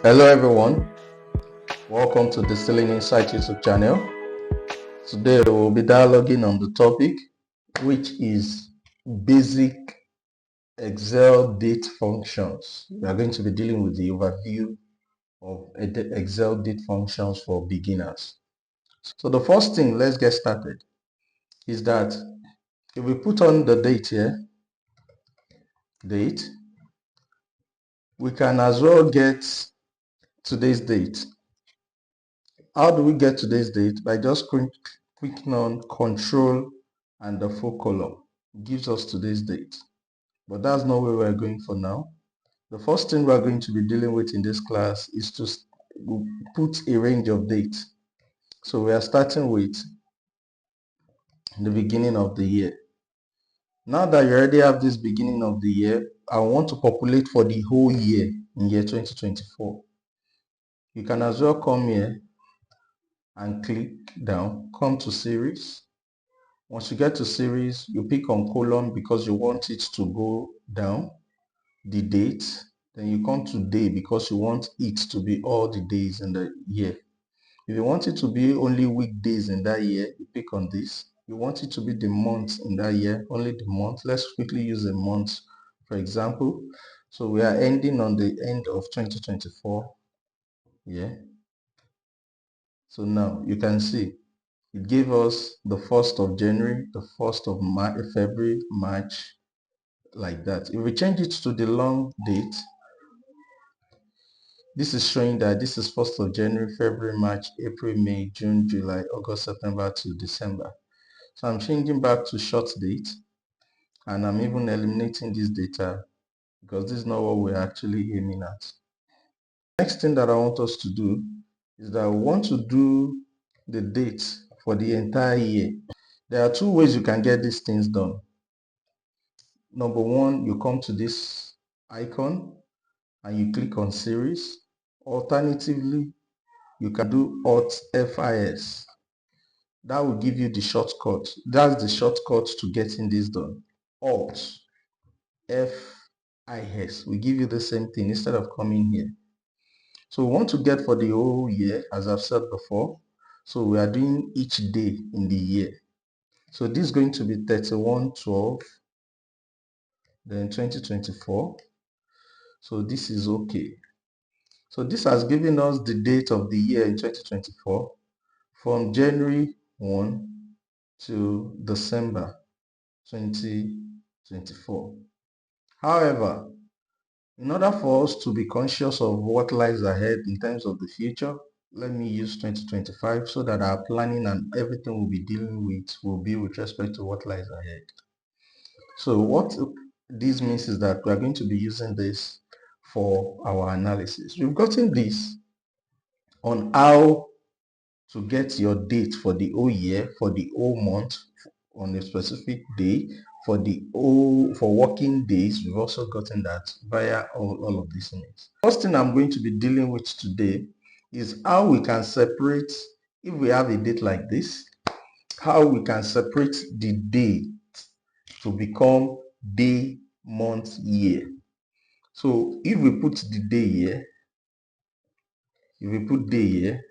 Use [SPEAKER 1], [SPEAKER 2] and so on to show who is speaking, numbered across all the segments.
[SPEAKER 1] Hello everyone, welcome to the Distilling Insight YouTube channel. Today we'll be dialoguing on the topic which is basic Excel date functions. We are going to be dealing with the overview of Excel date functions for beginners. So the first thing, let's get started, is that if we put on the date here, date, we can as well get today's date. How do we get today's date? By just clicking on Control and the full column. It gives us today's date. But that's not where we're going for now. The first thing we're going to be dealing with in this class is to put a range of dates. So we are starting with the beginning of the year. Now that you already have this beginning of the year, I want to populate for the whole year in year 2024. You can as well come here and click down, come to series. Once you get to series, you pick on column because you want it to go down, the date. Then you come to day because you want it to be all the days in the year. If you want it to be only weekdays in that year, you pick on this. You want it to be the months in that year, only the month. Let's quickly use a month, for example. So we are ending on the end of 2024. Yeah. So now you can see it gave us the 1st of January, the 1st of February, March, like that. If we change it to the long date, this is showing that this is 1st of January, February, March, April, May, June, July, August, September to December. So I'm changing back to short date, and I'm even eliminating this data because this is not what we're actually aiming at. Next thing that I want us to do is that we want to do the dates for the entire year. There are two ways you can get these things done. Number one, you come to this icon and you click on series. Alternatively, you can do Alt FIS. That will give you the shortcut. That's the shortcut to getting this done. Alt FIS will give you the same thing instead of coming here. So we want to get for the whole year, as I've said before. So we are doing each day in the year. So this is going to be 31/12, then 2024. So this is okay. So this has given us the date of the year in 2024 from January 1 to December 2024. However, in order for us to be conscious of what lies ahead in terms of the future, let me use 2025 so that our planning and everything we'll be dealing with will be with respect to what lies ahead. So what this means is that we are going to be using this for our analysis. We've gotten this on how to get your date for the whole year, for the whole month, on a specific day, for working days. We've also gotten that via all of these things. First thing I'm going to be dealing with today is how we can separate, if we have a date like this, how we can separate the date to become day, month, year. So if we put the day here, if we put day here,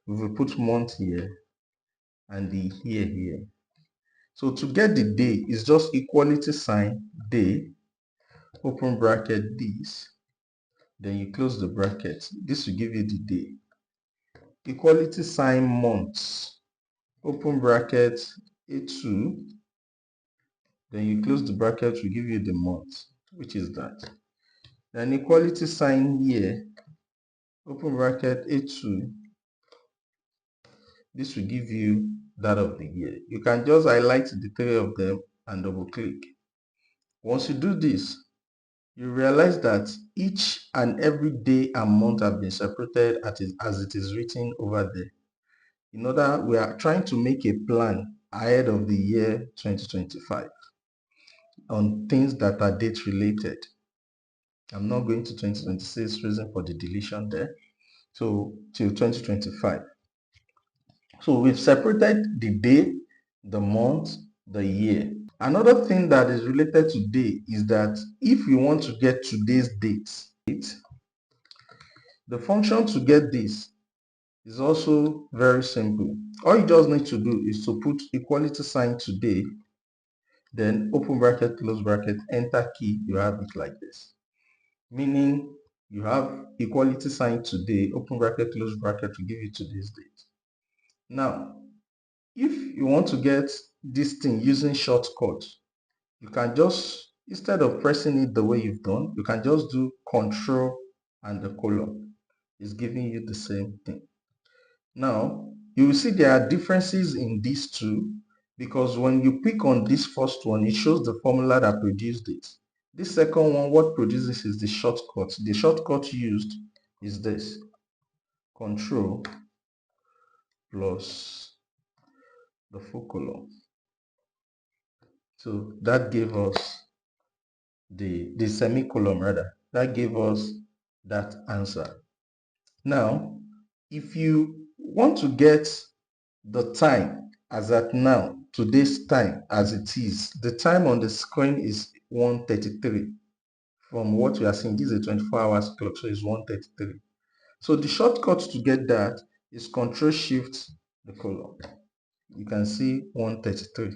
[SPEAKER 1] if we put month here, and the year here. So to get the day is just equality sign day, open bracket this, then you close the bracket. This will give you the day. Equality sign months, open bracket A2, then you close the bracket, will give you the month, which is that. Then equality sign year, open bracket A2, this will give you that of the year. You can just highlight the three of them and double click. Once you do this, you realize that each and every day and month have been separated as it is written over there. In order, we are trying to make a plan ahead of the year 2025 on things that are date related. I'm not going to 2026, reason for the deletion there. So till 2025. So we've separated the day, the month, the year. Another thing that is related to day is that if you want to get today's date, the function to get this is also very simple. All you just need to do is to put equality sign today, then open bracket, close bracket, enter key, you have it like this. Meaning you have equality sign today, open bracket, close bracket to give you today's date. Now, if you want to get this thing using shortcut, you can just, instead of pressing it the way you've done, you can just do control and the colon. It's giving you the same thing. Now, you will see there are differences in these two, because when you pick on this first one, it shows the formula that produced it. This second one, what produces is the shortcut. The shortcut used is this, control plus the full colon. So that gave us the semicolon rather. That gave us that answer. Now, if you want to get the time as at now, today's time as it is, the time on the screen is 1:33. From what we are seeing, this is a 24 hours clock, so it's 1:33. So the shortcut to get that is Control Shift the colon. You can see 1:33.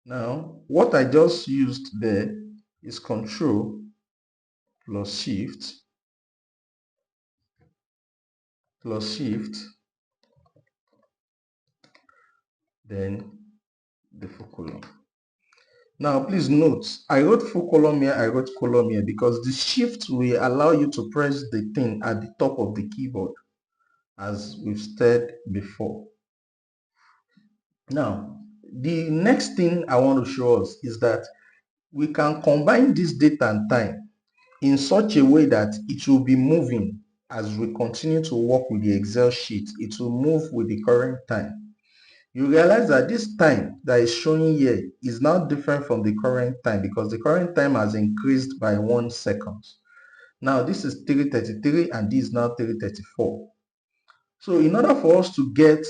[SPEAKER 1] Now, what I just used there is Control plus Shift plus Shift, then the full column. Now, please note, I wrote full column here, I wrote column here because the Shift will allow you to press the thing at the top of the keyboard, as we've said before. Now, the next thing I want to show us is that we can combine this date and time in such a way that it will be moving as we continue to work with the Excel sheet. It will move with the current time. You realize that this time that is showing here is now different from the current time because the current time has increased by 1 second. Now this is 3:33 and this is now 3:34. So in order for us to get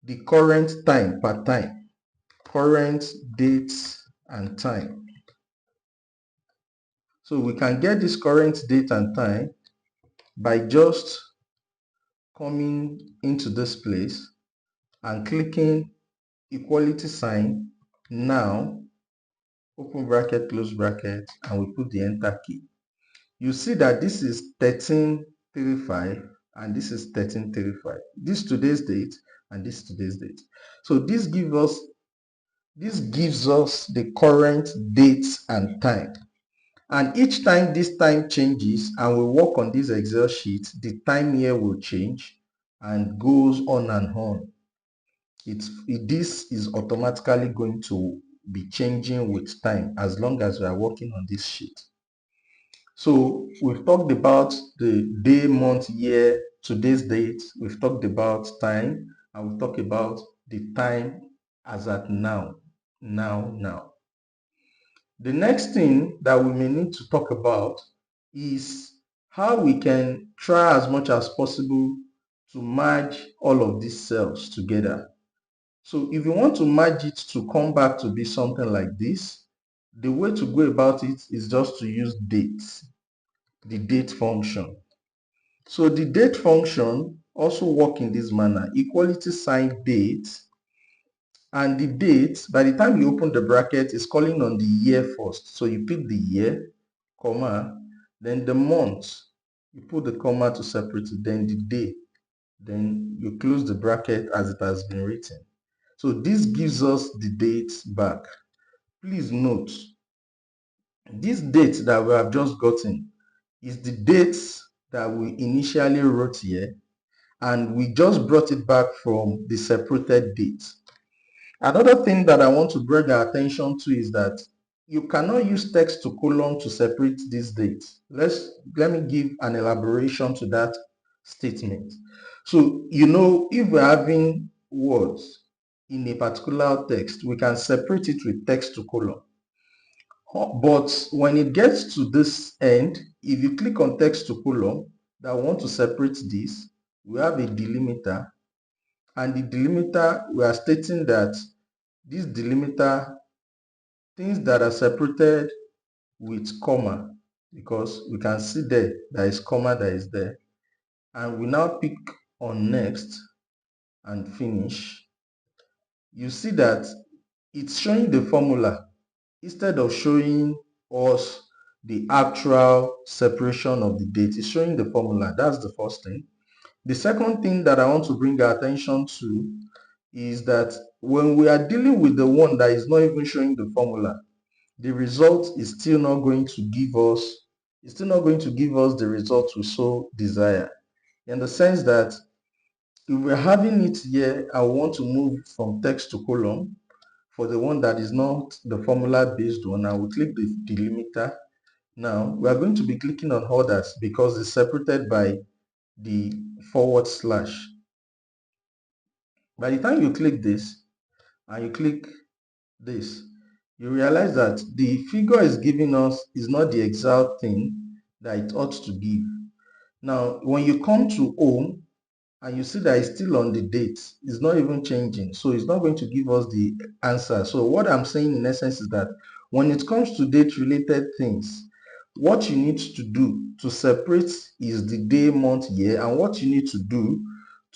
[SPEAKER 1] the current time per time, current dates and time. So we can get this current date and time by just coming into this place and clicking equality sign now, open bracket, close bracket, and we put the enter key. You see that this is 13:35 and this is 13:35. This today's date and this today's date. So this gives us the current dates and time. And each time this time changes and we work on this Excel sheet, the time here will change and goes on and on. This is automatically going to be changing with time as long as we are working on this sheet. So we've talked about the day, month, year, today's date. We've talked about time, and we've talked about the time as at now. The next thing that we may need to talk about is how we can try as much as possible to merge all of these cells together. So if you want to merge it to come back to be something like this, the way to go about it is just to use dates, the date function. So the date function also works in this manner, equality sign date, and the date, by the time you open the bracket, is calling on the year first. So you pick the year, comma, then the month, you put the comma to separate it, then the day, then you close the bracket as it has been written. So this gives us the dates back. Please note, this date that we have just gotten is the dates that we initially wrote here, and we just brought it back from the separated date. Another thing that I want to bring our attention to is that you cannot use text to colon to separate these dates. Let me give an elaboration to that statement. So, if we're having words in a particular text, we can separate it with text to colon. But when it gets to this end, if you click on text to colon that want to separate this, we have a delimiter, and the delimiter, we are stating that this delimiter things that are separated with comma, because we can see there is comma that is there, and we now pick on next and finish, you see that it's showing the formula instead of showing us the actual separation of the date. It's showing the formula. That's the first thing. The second thing that I want to bring our attention to is that when we are dealing with the one that is not even showing the formula, the result is still not going to give us, the result we so desire. In the sense that if we're having it here, I want to move from text to column. For the one that is not the formula based one, I will click the delimiter. Now we are going to be clicking on others because it's separated by the forward slash. By the time you click this and you click this, you realize that the figure is giving us is not the exact thing that it ought to give. Now, when you come to home and you see that it's still on the date, it's not even changing. So it's not going to give us the answer. So what I'm saying in essence is that when it comes to date related things, what you need to do to separate is the day, month, year, and what you need to do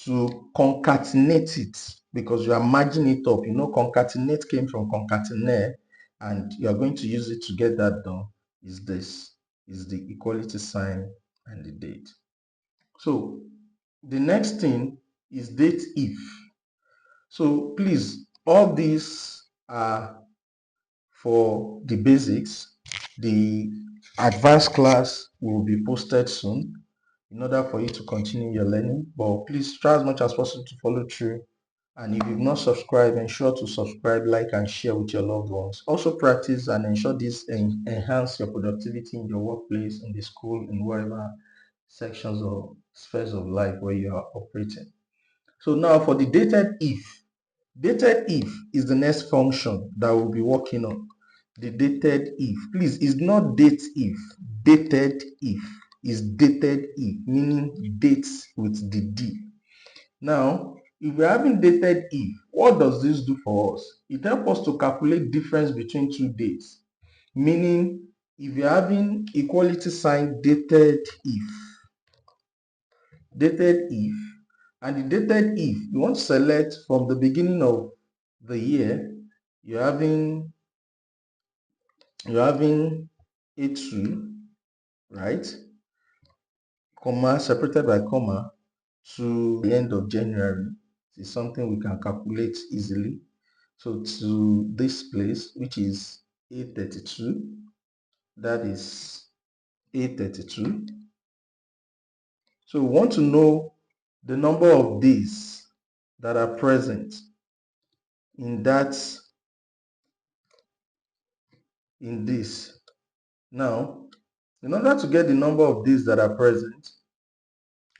[SPEAKER 1] to concatenate it, because you are merging it up. You know, concatenate came from concatenate, and you are going to use it to get that done, is this, is the equality sign and the date. So the next thing is date if. So please, all these are for the basics. The advanced class will be posted soon in order for you to continue your learning. But please try as much as possible to follow through. And if you've not subscribed, ensure to subscribe, like, and share with your loved ones. Also practice and ensure this enhance your productivity in your workplace, in the school, in whatever sections or spheres of life where you are operating. So now for the dated if. Dated if is the next function that we'll be working on. The dated if. Please, it's not date if. Dated if is dated if, meaning dates with the D. Now, if we're having dated if, what does this do for us? It helps us to calculate difference between two dates. Meaning, if you're having equality sign dated if, and the dated if, you want to select from the beginning of the year, you're having A2, right? Comma, separated by comma, to the end of January. It's something we can calculate easily. So to this place, which is A32, that is A32. So we want to know the number of days that are present in this. Now, in order to get the number of days that are present,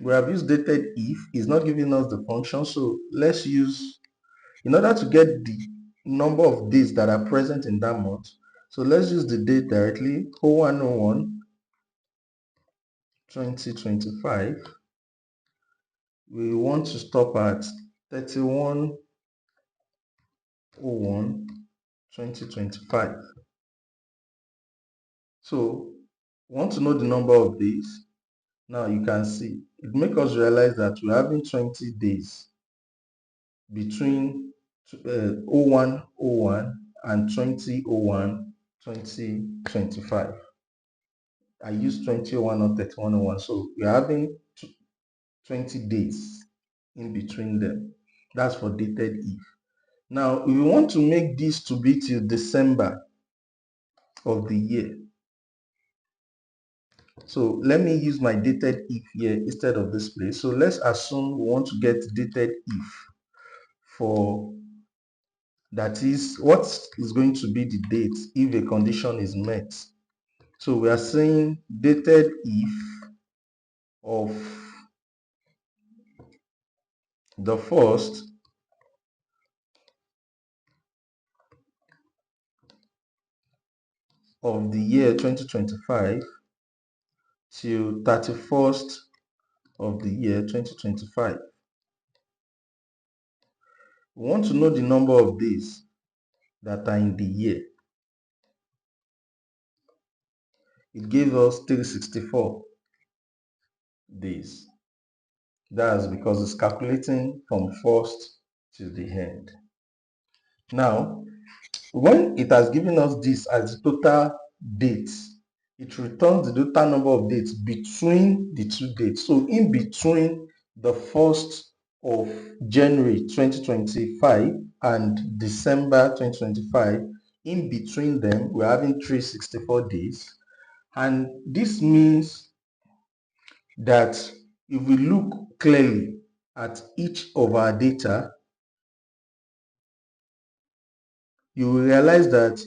[SPEAKER 1] we have used dated if. It's not giving us the function, so let's use, in order to get the number of days that are present in that month, so let's use the date directly, 01/01 2025. We want to stop at 31/01 2025. So we want to know the number of days. Now you can see it makes us realize that we're having 20 days between 01/01 and 20/01 2025. I use 20/01 or 31/01, so we're having 20 days in between them. That's for dated if. Now, if we want to make this to be till December of the year, so let me use my dated if here instead of this place. So let's assume we want to get dated if for, that is, what is going to be the date if a condition is met. So we are saying dated if of the first of the year 2025 till 31st of the year 2025. We want to know the number of days that are in the year. it gave us 364 days. That's because it's calculating from first to the end. Now, when it has given us this as the total dates, it returns the total number of dates between the two dates. So in between the 1st of January 2025 and December 2025, in between them, we're having 364 days. And this means that if we look clearly at each of our data, you will realize that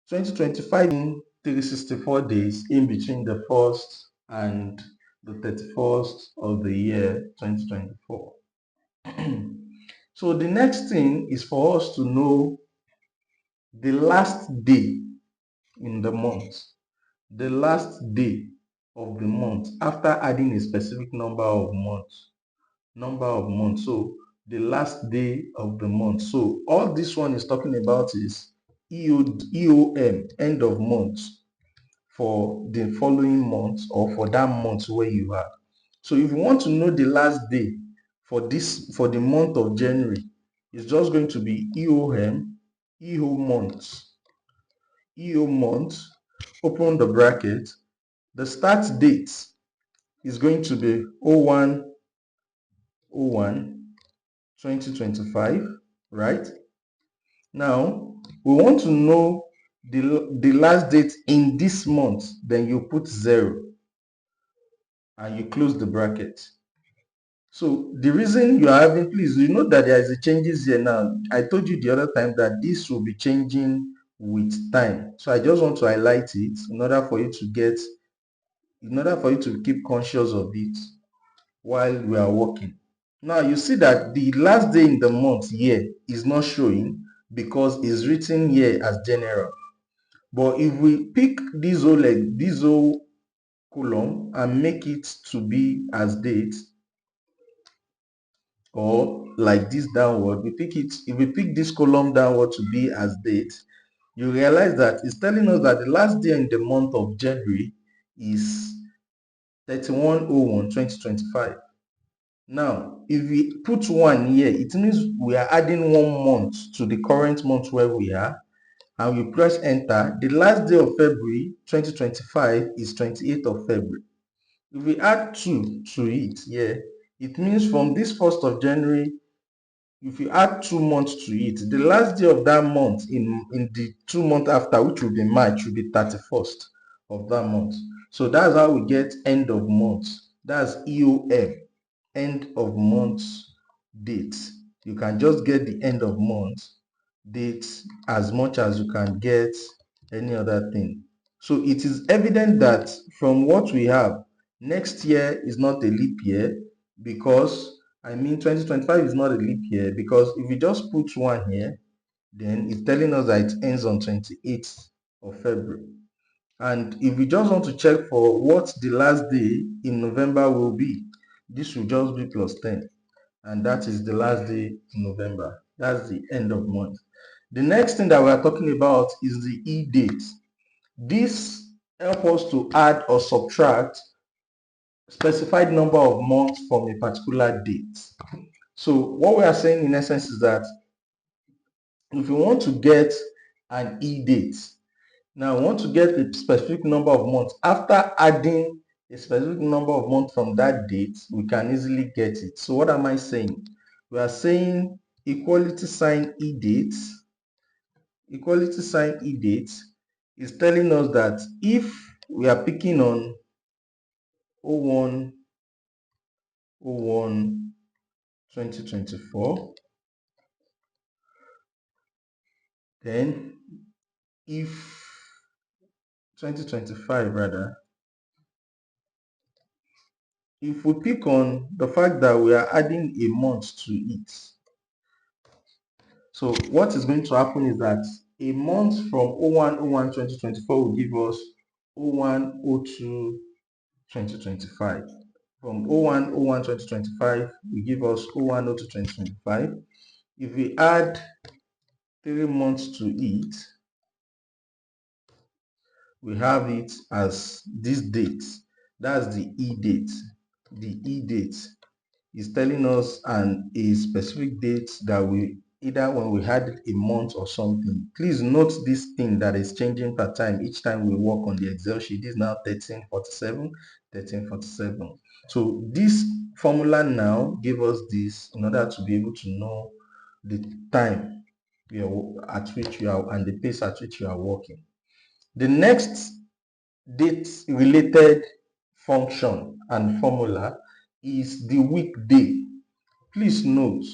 [SPEAKER 1] 2025 in 364 days in between the 1st and the 31st of the year 2024. So the next thing is for us to know the last day in the month, the last day of the month after adding a specific number of months. So the last day of the month. So all this one is talking about is EOM, end of month, for the following month or for that month where you are. So if you want to know the last day for the month of January, it's just going to be EOMONTH, open the bracket. The start date is going to be 01/01/2025, right? Now we want to know the last date in this month, then you put 0 and you close the bracket. So the reason you are having, please, you know that there is a changes here now. I told you the other time that this will be changing with time. So I just want to highlight it in order for you to keep conscious of it while we are working. Now you see that the last day in the month here is not showing because it's written here as general. But if we pick this whole column and make it to be as date, or like this downward, if we pick this column downward to be as date, you realize that it's telling us that the last day in the month of January is 31/01/2025. Now, if we put 1 here, it means we are adding 1 month to the current month where we are, and we press enter. The last day of February 2025 is 28th of February. If we add 2 to it here, it means from this 1st of January, if you add 2 months to it, the last day of that month in the 2 months after, which will be March, will be 31st of that month. So that's how we get end of month. That's EOM, end of month date. You can just get the end of month date as much as you can get any other thing. So it is evident that from what we have, next year is not a leap year, because 2025 is not a leap year, because if we just put 1 here, then it's telling us that it ends on 28th of February. And if we just want to check for what the last day in November will be, this will just be +10, and that is the last day in November. That's the end of month. The next thing that we are talking about is the Edate. This helps us to add or subtract specified number of months from a particular date. So what we are saying in essence is that if we want to get an Edate, now we want to get a specific number of months. After adding a specific number of months from that date, we can easily get it. So what am I saying? We are saying equality sign Edate. Equality sign Edate is telling us that if we are picking on 01/01/2024, then if 2025 rather, if we pick on the fact that we are adding a month to it, so what is going to happen is that a month from 01/01/2024 will give us 01/02/2025. From 01/01/2025 will give us 01/02/2025. If we add 3 months to it, we have it as this date. That's the E date. The E date is telling us a specific date that we either when we had a month or something. Please note this thing that is changing per time each time we work on the Excel sheet. This is now 1347, 1347. So this formula now give us this in order to be able to know the time at which you are and the pace at which you are working. The next date related function and formula is the weekday. Please note,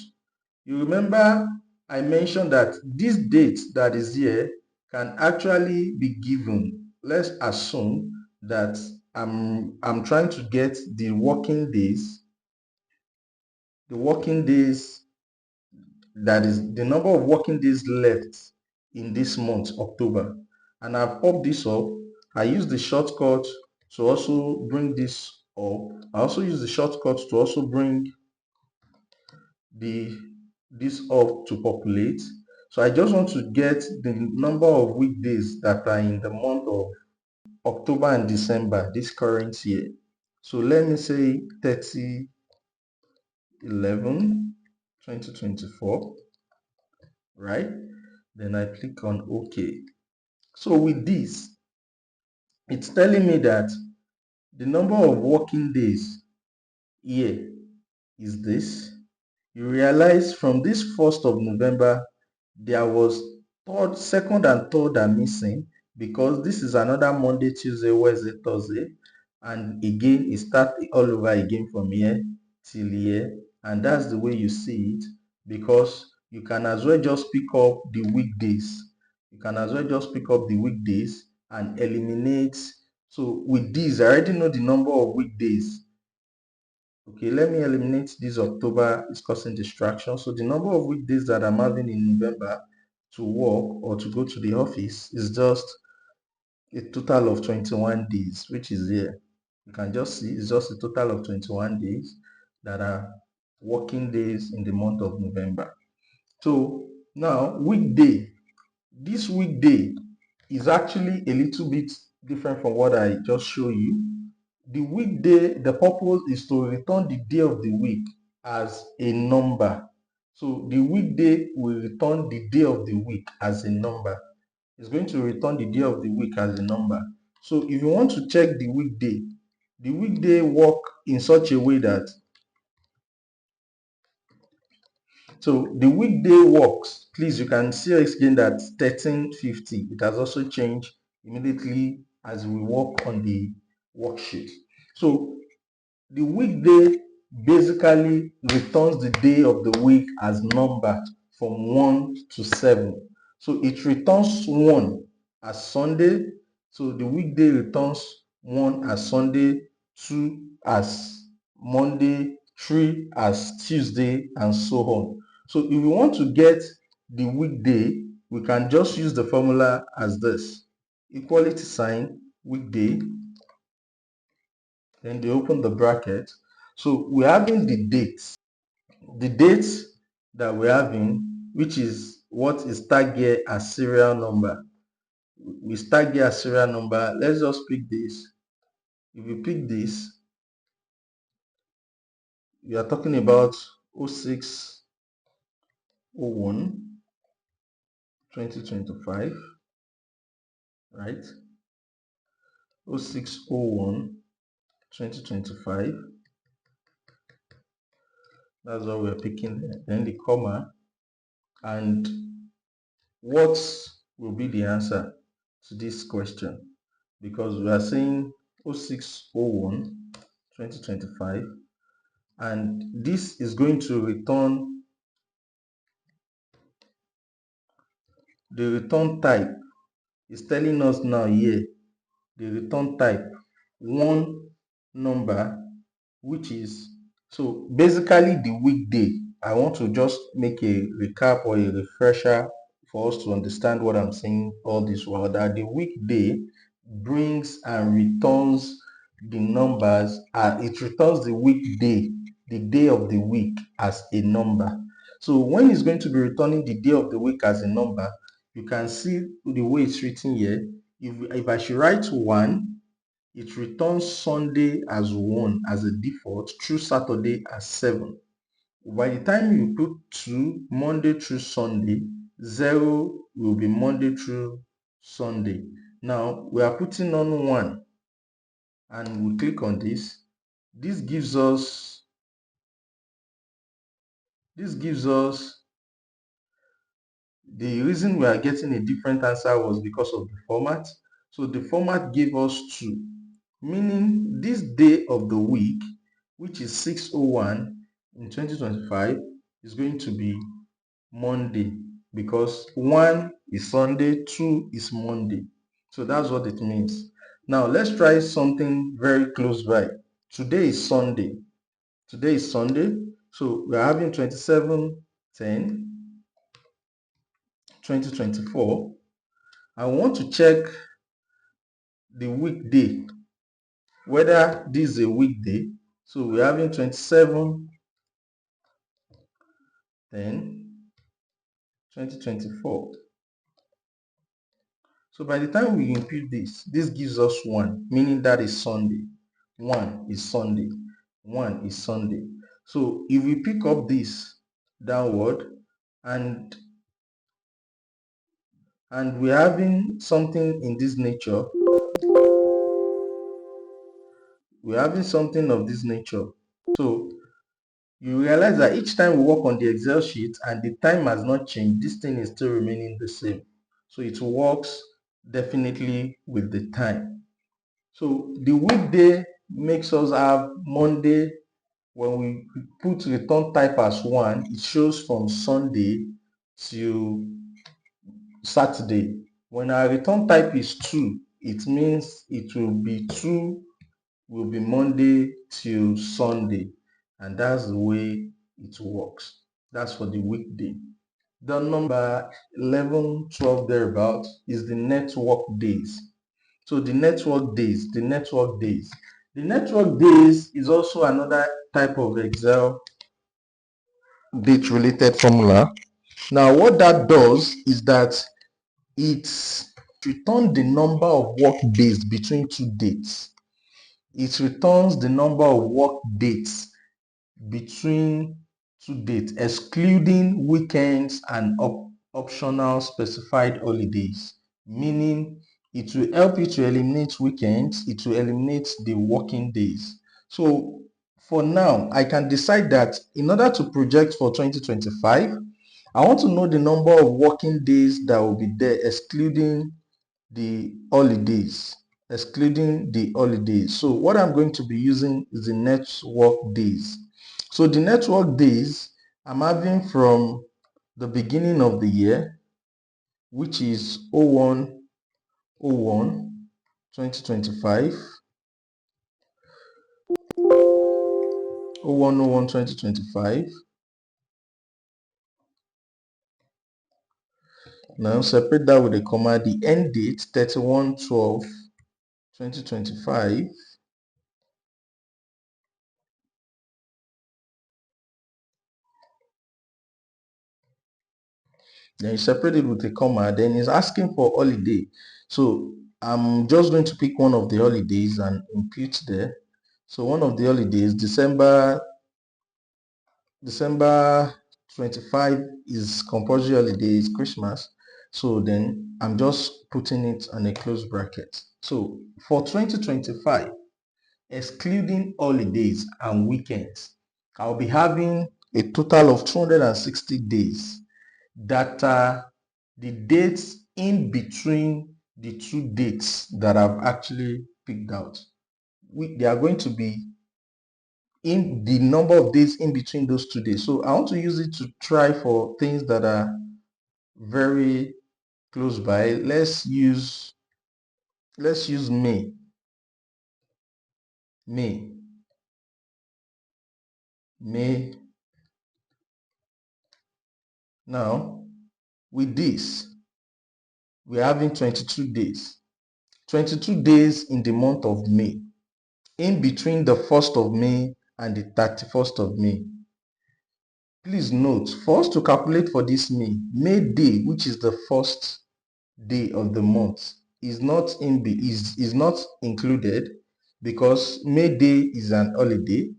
[SPEAKER 1] you remember I mentioned that this date that is here can actually be given. Let's assume that I'm trying to get the working days, that is the number of working days left in this month, October. And I've popped this up. I use the shortcut to also bring this up. I also use the shortcut to also bring this up to populate. So I just want to get the number of weekdays that are in the month of October and December this current year. So let me say 30/11/2024, right? Then I click on OK. So with this, it's telling me that the number of working days here is this. You realize from this 1st of November, there was second and third are missing because this is another Monday, Tuesday, Wednesday, Thursday. And again, it starts all over again from here till here. And that's the way you see it, because you can as well just pick up the weekdays. You can as well just pick up the weekdays and eliminate. So with these, I already know the number of weekdays. Okay, let me eliminate this October is causing distraction. So the number of weekdays that I'm having in November to work or to go to the office is just a total of 21 days, which is here. You can just see it's just a total of 21 days that are working days in the month of November. So now weekday, this weekday is actually a little bit different from what I just showed you. The weekday, the purpose is to return the day of the week as a number. So the weekday will return the day of the week as a number. It's going to return the day of the week as a number. So if you want to check the weekday work in such a way that, so the weekday works, please, you can see again that 1350. It has also changed immediately as we work on the worksheet. So the weekday basically returns the day of the week as numbered from 1 to 7. So it returns 1 as Sunday. So the weekday returns 1 as Sunday, 2 as Monday, 3 as Tuesday, and so on. So if we want to get the weekday, we can just use the formula as this: equality sign, weekday, then they open the bracket. So we're having the dates that we're having, which is what is tagged here as serial number. We tag here as serial number. Let's just pick this. If you pick this, we are talking about 06/01/2025, right? 06/01/2025. That's what we're picking there. Then the comma, and what will be the answer to this question? Because we are saying 06/01/2025, and this is going to return the return type is telling us now here the return type one number, which is, so basically the weekday. I want to just make a recap or a refresher for us to understand what I'm saying all this while, that the weekday brings and returns the numbers, it returns the weekday, the day of the week, as a number. So when it's going to be returning the day of the week as a number, you can see the way it's written here. if I should write 1, it returns Sunday as 1 as a default, through Saturday as 7. By the time you put 2, Monday through Sunday, 0 will be Monday through Sunday. Now we are putting on 1 and we click on this. This gives us the reason we are getting a different answer was because of the format. So the format gave us 2, meaning this day of the week, which is 6/01 in 2025, is going to be Monday, because 1 is Sunday, 2 is Monday. So that's what it means. Now let's try something very close by. Today is Sunday. So we are having 27/10/2024. I want to check the weekday, whether this is a weekday. So we're having 27/10/2024. So by the time we input this gives us 1, meaning that is Sunday. 1 is Sunday. 1 is Sunday. So if we pick up this downward and we're having something in this nature, we're having something of this nature. So you realize that each time we work on the Excel sheet and the time has not changed, this thing is still remaining the same. So it works definitely with the time. So the weekday makes us have Monday. When we put return type as 1, it shows from Sunday to Saturday. When our return type is 2, it means it will be 2 will be Monday till Sunday, and that's the way it works. That's for the weekday. The number 11, 12 thereabout is the network days. So the network days is also another type of Excel date related formula. Now what that does is that it returns the number of work days between 2 dates. It returns the number of work dates between 2 dates, excluding weekends and optional specified holidays, meaning it will help you to eliminate weekends, it will eliminate the working days. So for now, I can decide that in order to project for 2025, I want to know the number of working days that will be there, excluding the holidays. So what I'm going to be using is the network days. So the network days I'm having from the beginning of the year, which is 01/01/2025, 01/01/2025. Now separate that with a comma. The end date 31/12/2025. Then you separate it with a comma. Then it's asking for holiday. So I'm just going to pick one of the holidays and input there. So one of the holidays, December 25 is compulsory holiday, is Christmas. So then I'm just putting it on a close bracket. So for 2025, excluding holidays and weekends, I'll be having a total of 260 days that are the dates in between the 2 dates that I've actually picked out. They are going to be in the number of days in between those 2 days. So I want to use it to try for things that are very close by. Let's use May. Now with this, we're having 22 days. 22 days in the month of May, in between the 1st of May and the 31st of May. Please note, for us to calculate for this May Day, which is the first day of the month, is not included because May Day is an holiday,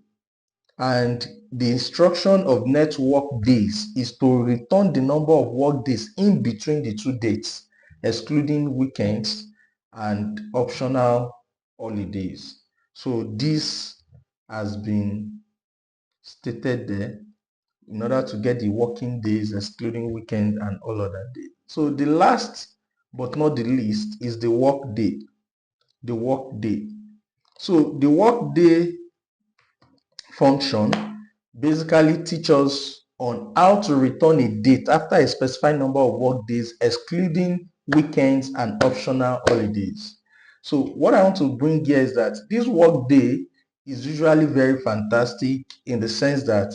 [SPEAKER 1] and the instruction of network days is to return the number of work days in between the two dates, excluding weekends and optional holidays. So this has been stated there in order to get the working days, excluding weekend and all other days. So the last but not the least is the work day. The work day. So the work day function basically teaches us on how to return a date after a specified number of work days, excluding weekends and optional holidays. So what I want to bring here is that this work day is usually very fantastic in the sense that,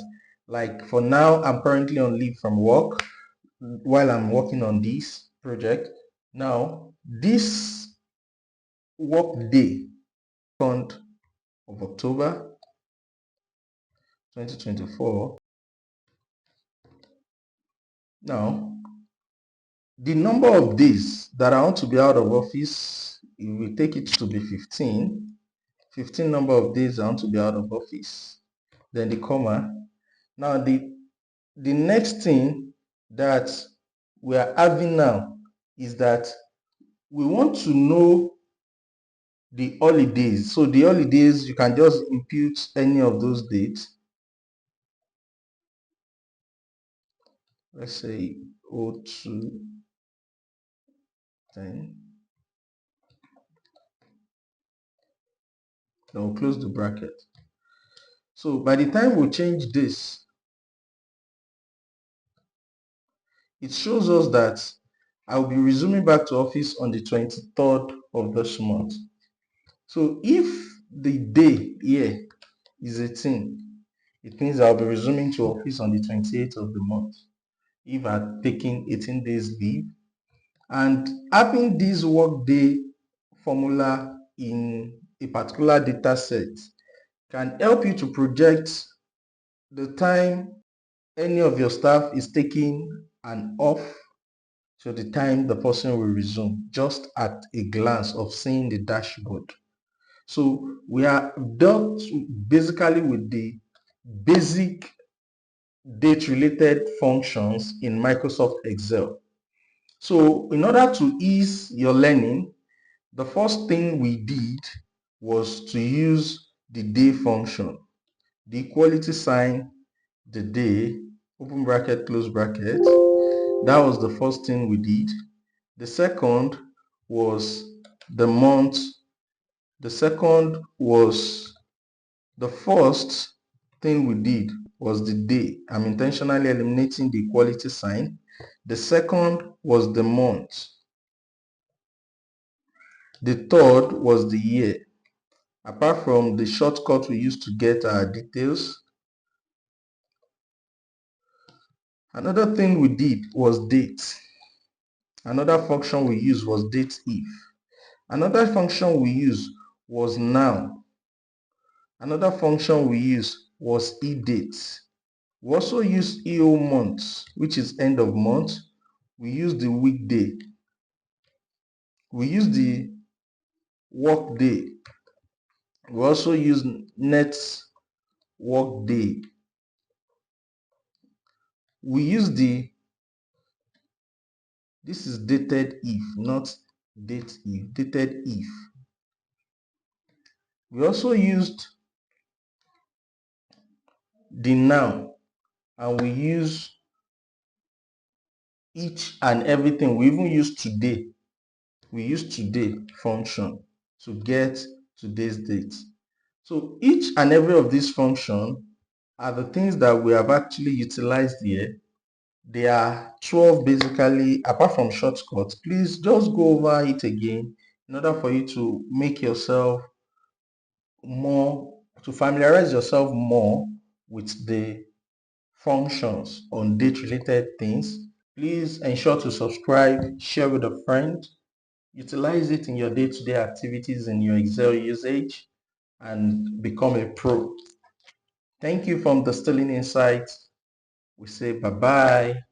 [SPEAKER 1] like, for now, I'm currently on leave from work while I'm working on this project. Now, this work day, 2nd of October 2024. Now, the number of days that I want to be out of office, if we take it to be 15 number of days I want to be out of office, then the comma. Now, the next thing that we are having now is that we want to know the holidays. So the holidays, you can just impute any of those dates. Let's say 02 10. Then we'll close the bracket. So by the time we change this, it shows us that I'll be resuming back to office on the 23rd of this month. So if the day here is 18, it means I'll be resuming to office on the 28th of the month if I've taken 18 days leave. And having this workday formula in a particular data set can help you to project the time any of your staff is taking an off to the time the person will resume, just at a glance of seeing the dashboard. So we are dealt basically with the basic date related functions in Microsoft Excel. So in order to ease your learning, the first thing we did was to use the day function, the equality sign, the day, open bracket, close bracket. That was the first thing we did. The second was the month. The first thing we did was the day. I'm intentionally eliminating the equality sign. The second was the month. The third was the year. Apart from the shortcut we used to get our details, another thing we did was date. Another function we used was DATEDIF. Another function we used was now. Another function we used was Edate. We also used EOMONTH, which is end of month. We used the weekday. We used the workday. We also used NETWORKDAY. We used this is DATEDIF, not DATEDIF, DATEDIF. We also used the now, and we use each and everything. We even use today. We use today function to get today's date. So each and every of these functions are the things that we have actually utilized here. There are 12 basically, apart from shortcuts. Please just go over it again in order for you to make yourself more, to familiarize yourself more with the functions on date related things. Please ensure to subscribe, share with a friend, utilize it in your day-to-day activities in your Excel usage, and become a pro. Thank you from the Distilling Insights. We say bye-bye.